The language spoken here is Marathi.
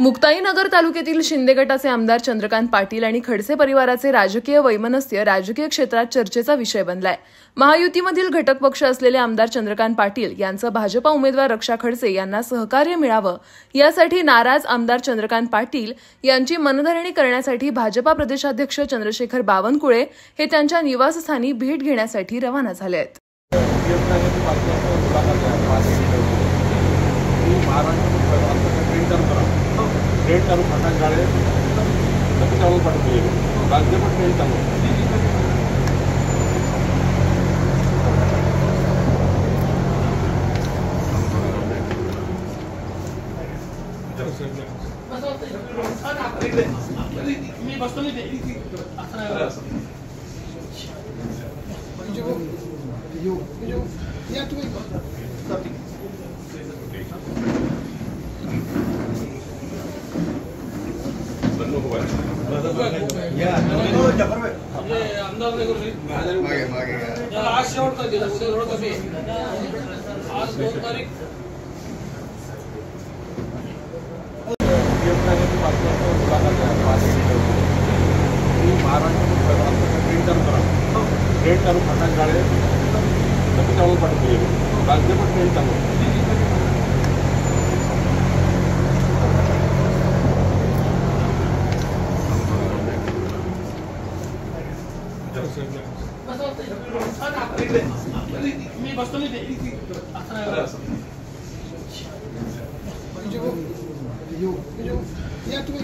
मुक्ताईनगर तालुक्यातील शिंदे गटाचे आमदार चंद्रकांत पाटील आणि खडसे परिवाराचे राजकीय वैमनस्य राजकीय क्षेत्रात चर्चेचा विषय बनलाय। महायुतीमधील घटक पक्ष असलेले आमदार चंद्रकांत पाटील यांचं भाजपा उमेदवार रक्षा खडसे यांना सहकार्य मिळावं यासाठी नाराज आमदार चंद्रकांत पाटील यांची मनधरणी करण्यासाठी भाजपा प्रदेशाध्यक्ष चंद्रशेखर बावनकुळे हे त्यांच्या निवासस्थानी भेट घेण्यासाठी रवाना झाले आहेत। ट्रेन चालू फटाक गाड़े तभी चालू पड़ती है राज्य में ट्रेन चालू मी बसतो नाही या तुम्ही आज शेवट कर दिला उद्या थोडं कमी आज 2 तारीख ट्रेन चालू फटाक गाड़े तभी चालू पड़ती है राज्य में ट्रेन चालू मी बसतो नाही या तुम्ही